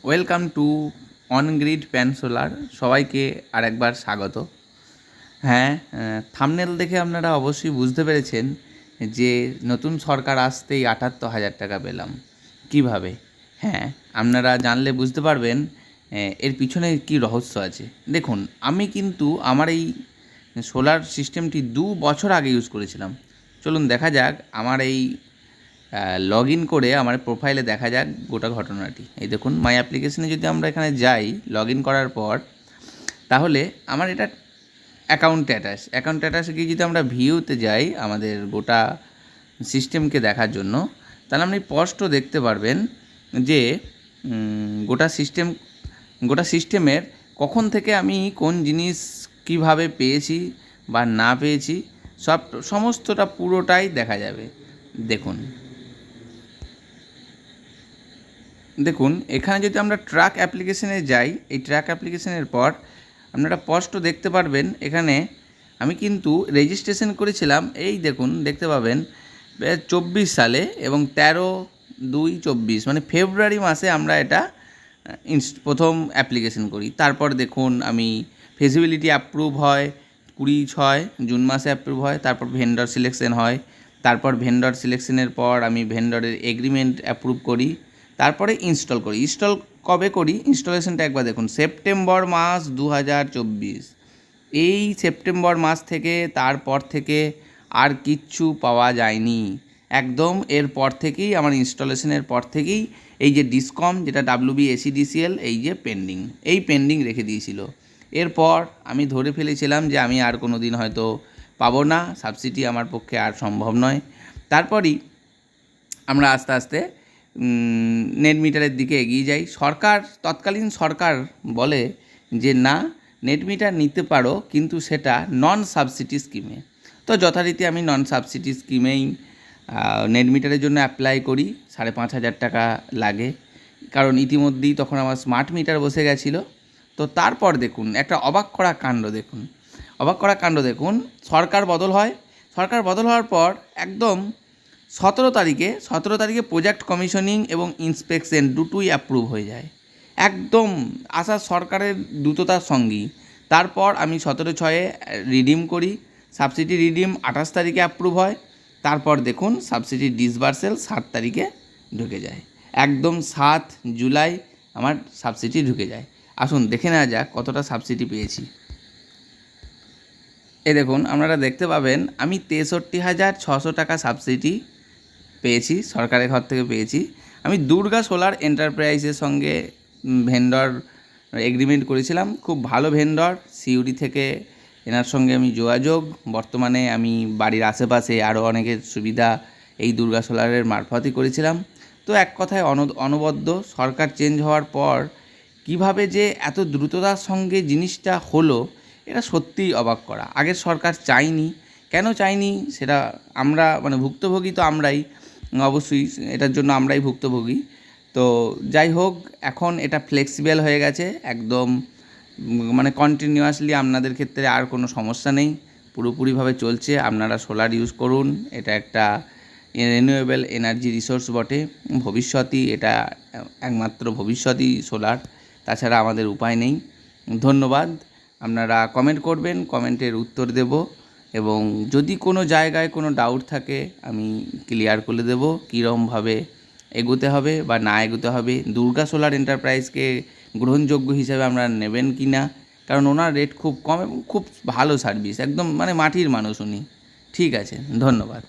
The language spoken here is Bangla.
Welcome to on-grid pan solar. সবাইকে আরেকবার স্বাগত। হ্যাঁ, থাম্বনেল দেখে আপনারা অবশ্যই বুঝতে পেরেছেন যে নতুন সরকার আসতেই ৭৮,০০০ টাকা পেলাম। কিভাবে? হ্যাঁ, আপনারা জানলে বুঝতে পারবেন এর পিছনে কী রহস্য আছে। দেখুন, আমি কিন্তু আমার এই সোলার সিস্টেমটি ২ বছর আগে ইউজ করেছিলাম। চলুন দেখা যাক আমার এই লগ ইন করে আমার প্রোফাইলে দেখা যাক গোটা ঘটনাটি। এই দেখুন, মাই অ্যাপ্লিকেশনে যদি আমরা এখানে যাই লগ ইন করার পর, তাহলে আমার এটা অ্যাকাউন্ট স্ট্যাটাসে গিয়ে যদি আমরা ভিউতে যাই আমাদের গোটা সিস্টেমকে দেখার জন্য, তাহলে আপনি স্পষ্ট দেখতে পারবেন যে গোটা সিস্টেমের কখন থেকে আমি কোন জিনিস কিভাবে পেয়েছি বা না পেয়েছি সমস্তটা পুরোটাই দেখা যাবে। দেখুন এখানে যদি আমরা ট্র্যাক অ্যাপ্লিকেশনে যাই, এই ট্র্যাক অ্যাপ্লিকেশনের পর আপনারা স্পষ্ট দেখতে পারবেন এখানে আমি কিন্তু রেজিস্ট্রেশন করেছিলাম। এই দেখুন, দেখতে পাবেন ২৪ সালে এবং ১৩/২/২৪ মানে ফেব্রুয়ারি মাসে আমরা এটা প্রথম অ্যাপ্লিকেশন করি। তারপর দেখুন আমি ফিজিবিলিটি অ্যাপ্রুভ হয় ২০/৬ জুন মাসে অ্যাপ্রুভ হয়। তারপর ভেন্ডর সিলেকশন হয়। তারপর ভেন্ডর সিলেকশনের পর আমি ভেন্ডরের এগ্রিমেন্ট অ্যাপ্রুভ করি। তারপরে ইনস্টল করি। ইনস্টল কবে করি? ইনস্টলেশনটা একবার দেখুন, সেপ্টেম্বর মাস ২০২৪। এই সেপ্টেম্বর মাস থেকে তারপর থেকে আর কিচ্ছু পাওয়া যায়নি। একদম এরপর থেকেই আমার ইনস্টলেশনের পর থেকেই এই যে ডিসকম, যেটা WBSEDCL, এই যে পেন্ডিং রেখে দিয়েছিল। এরপর আমি ধরে ফেলেছিলাম যে আমি আর কোনো দিন হয়তো পাবো না, সাবসিডি আমার পক্ষে আর সম্ভব নয়। তারপরই আমরা আস্তে আস্তে নেট মিটারের দিকে এগিয়ে যাই। তৎকালীন সরকার বলে যে না, নেট মিটার নিতে পারো, কিন্তু সেটা নন সাবসিডি স্কিমে। তো যথারীতি আমি নন সাবসিডি স্কিমেই নেট মিটারের জন্য অ্যাপ্লাই করি। ৫,৫০০ টাকা লাগে, কারণ ইতিমধ্যেই তখন আমার স্মার্ট মিটার বসে গেছিলো। তো তারপর দেখুন একটা অবাক করা কাণ্ড দেখুন, সরকার বদল হওয়ার পর একদম ১৭ তারিখে প্রজেক্ট কমিশনিং এবং ইন্সপেকশন দুটোই অ্যাপ্রুভ হয়ে যায়। একদম আসার সরকারের দ্রুততার সঙ্গেই। তারপর আমি 17/6 রিডিম করি। সাবসিডি রিডিম ২৮ তারিখে অ্যাপ্রুভ হয়। তারপর দেখুন সাবসিডি ডিসবার্সেল ৭ তারিখে ঢুকে যায়। একদম ৭ জুলাই আমার সাবসিডি ঢুকে যায়। আসুন দেখে নেওয়া যাক কতটা সাবসিডি পেয়েছি। দেখুন, আপনারা দেখতে পাবেন আমি ৬৩,৬০০ টাকা সাবসিডি পেয়েছি, সরকারের ঘর থেকে পেয়েছি। আমি দুর্গা সোলার এন্টারপ্রাইজের সঙ্গে ভেন্ডর এগ্রিমেন্ট করেছিলাম। খুব ভালো ভেন্ডর, সিউড়ি থেকে এনার সঙ্গে আমি যোগাযোগ। বর্তমানে আমি বাড়ির আশেপাশে আরও অনেকের সুবিধা এই দুর্গা সোলারের মারফতই করেছিলাম। তো এক কথায় অনবদ্য সরকার চেঞ্জ হওয়ার পর কিভাবে যে এত দ্রুততার সঙ্গে জিনিসটা হলো, এটা সত্যিই অবাক করা। আগের সরকার কেন চায়নি সেটা আমরা ভুক্তভোগী তো আমরাই, অবশ্যই এটার জন্য আমরাই ভুক্তভোগী। তো যাই হোক, এখন এটা ফ্লেক্সিবল হয়ে গেছে একদম, কন্টিনিউয়াসলি আপনাদের ক্ষেত্রে আর কোনো সমস্যা নেই, পুরোপুরিভাবে চলছে। আপনারা সোলার ইউজ করুন, এটা একটা রিনিউয়েবল এনার্জি রিসোর্স বটে। এটা একমাত্র ভবিষ্যৎই সোলার, তাছাড়া আমাদের উপায় নেই। ধন্যবাদ। আপনারা কমেন্ট করবেন, কমেন্টের উত্তর দেব, এবং যদি কোনো জায়গায় কোনো ডাউট থাকে আমি ক্লিয়ার করে দেবো কীরকমভাবে এগোতে হবে বা না এগোতে হবে। দুর্গা সোলার এন্টারপ্রাইজকে গ্রহণযোগ্য হিসাবে আমরা নেবেন কি না, কারণ ওনার রেট খুব কম এবং খুব ভালো সার্ভিস, একদম মাটির মানুষ উনি। ঠিক আছে, ধন্যবাদ।